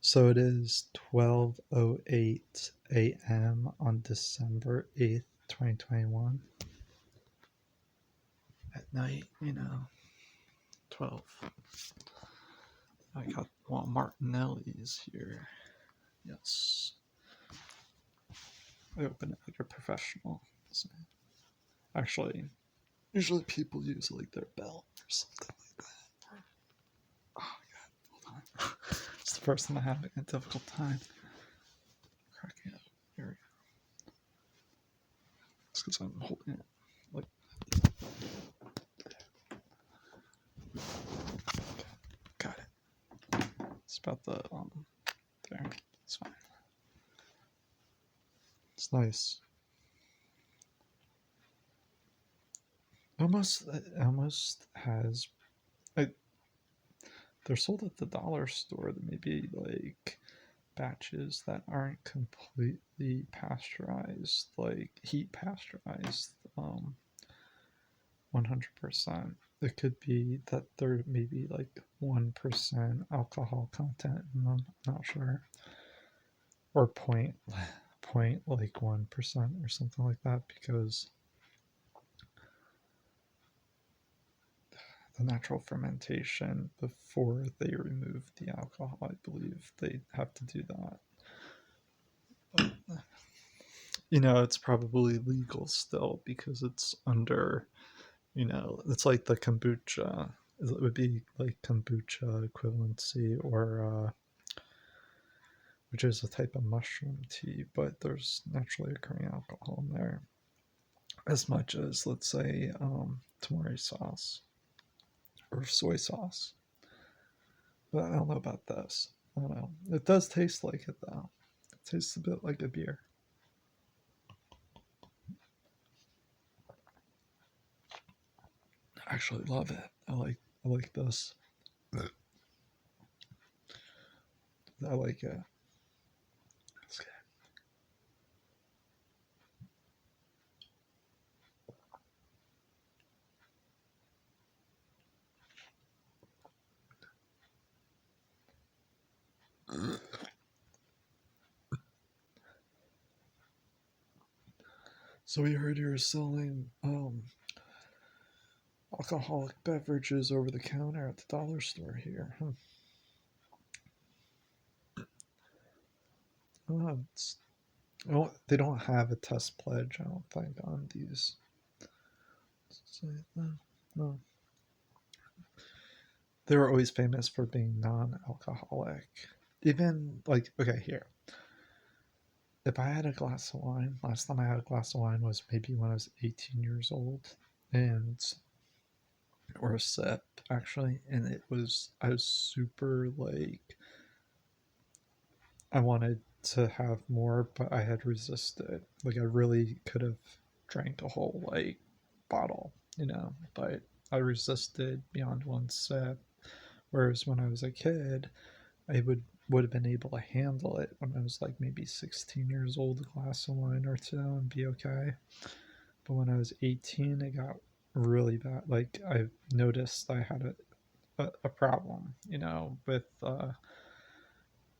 So it is 12:08 a.m. on December 8th, 2021. At night, 12. I got Martinellis here. Yes. I open it like a professional. So actually, usually people use like their belt or something like that. Oh, God. Hold on. It's the first time I'm having a difficult time cracking up. Here we go. It's because I'm holding it like got it. It's about the there. It's fine. It's nice. Almost has. I, they're sold at the dollar store. There may be like batches that aren't completely pasteurized, like heat pasteurized, 100%. It could be that there may be like 1% alcohol content in them. I'm not sure, or point like 1% or something like that, because the natural fermentation before they remove the alcohol, I believe they have to do that. But, it's probably legal still because it's under, it's like the kombucha. It would be like kombucha equivalency, or which is a type of mushroom tea, but there's naturally occurring alcohol in there as much as, let's say, tamari sauce or soy sauce. But I don't know about this. I don't know. It does taste like it though. It tastes a bit like a beer. I actually love it. I like this. I like it. It's good. So we heard you're selling alcoholic beverages over the counter at the dollar store here. It's, well, they don't have a test pledge, I don't think, on these. So, no. They were always famous for being non-alcoholic. Even like, okay, here. If I had a glass of wine, last time I had a glass of wine was maybe when I was 18 years old, and or a sip actually, and I was super like, I wanted to have more, but I had resisted. Like I really could have drank a whole like bottle, but I resisted beyond one sip. Whereas when I was a kid, I would have been able to handle it when I was like maybe 16 years old, a glass of wine or two, and be okay. But when I was 18, it got really bad. Like I noticed I had a problem,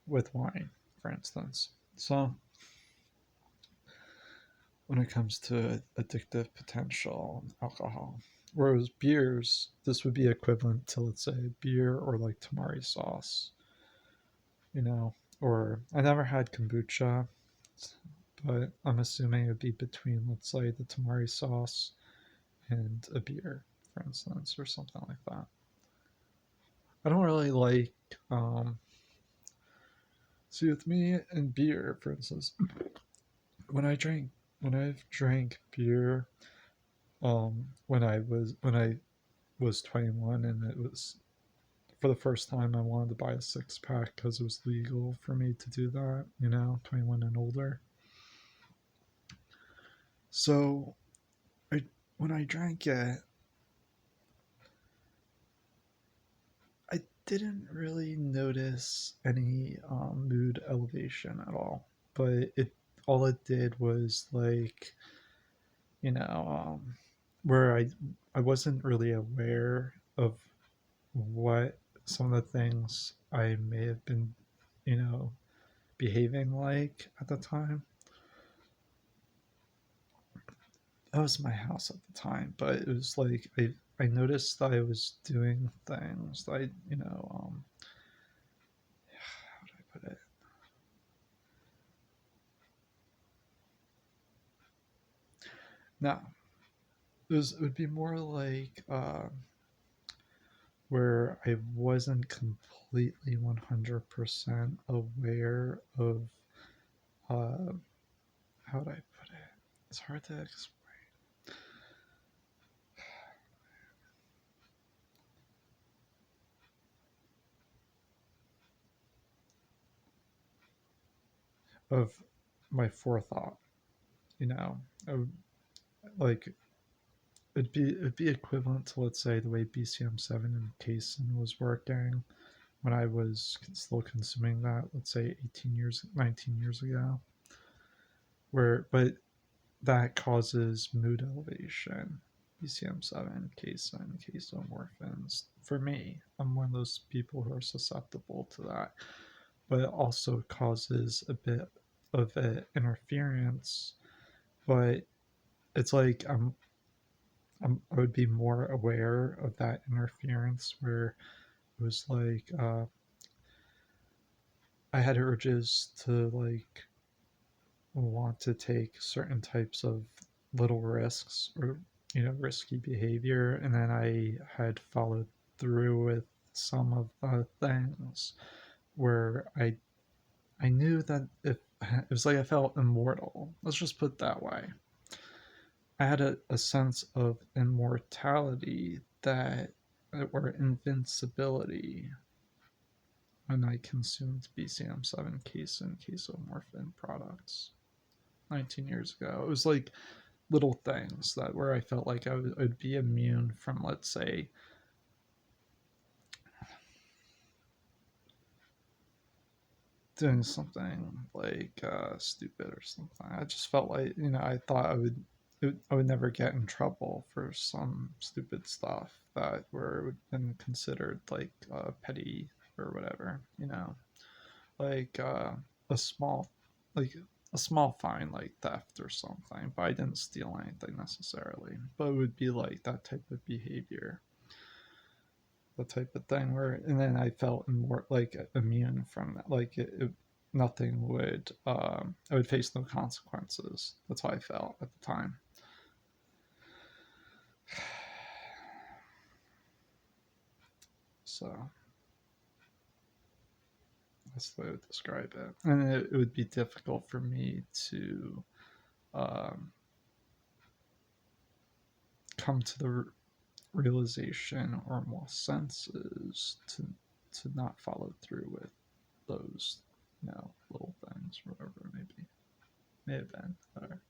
with wine, for instance. So when it comes to addictive potential alcohol, whereas beers, this would be equivalent to, let's say, beer or like tamari sauce, you know, or I never had kombucha, but I'm assuming it would be between, let's say, the tamari sauce and a beer, for instance, or something like that. I don't really like, um, see, with me and beer, for instance, when I drink, when I've drank beer, when I was 21, and it was for the first time I wanted to buy a six pack because it was legal for me to do that, 21 and older. So I, when I drank it, I didn't really notice any mood elevation at all. But it all it did was like, you know, where I wasn't really aware of what some of the things I may have been you know, behaving like at the time. That was my house at the time, but it was like I noticed that I was doing things that how do I put it? No, it would be more like where I wasn't completely 100% aware of uh, how do I put it? It's hard to explain. Of my forethought, you know, I would, like it'd be equivalent to, let's say, the way BCM7 and Casein was working when I was still consuming that, let's say 18 years, 19 years ago, where, but that causes mood elevation. BCM7, casein, casomorphins. For me, I'm one of those people who are susceptible to that, but it also causes a bit of interference. But it's like I would be more aware of that interference where it was like I had urges to like want to take certain types of little risks or risky behavior, and then I had followed through with some of the things where I knew that if it was like I felt immortal, let's just put it that way. I had a sense of immortality that or invincibility when I consumed BCM7 case and casomorphin products 19 years ago. It was like little things that where I felt like I'd be immune from, let's say, doing something like stupid or something. I just felt like I thought I would never get in trouble for some stupid stuff that were would have been considered like petty or whatever. Like a small like a small fine like theft or something, but I didn't steal anything necessarily, but it would be like that type of behavior, the type of thing where, and then I felt more like immune from that, like nothing would I would face no consequences. That's how I felt at the time. So that's the way I would describe it, and it would be difficult for me to um, come to the realization or more senses to not follow through with those little things, whatever it may be, may have been.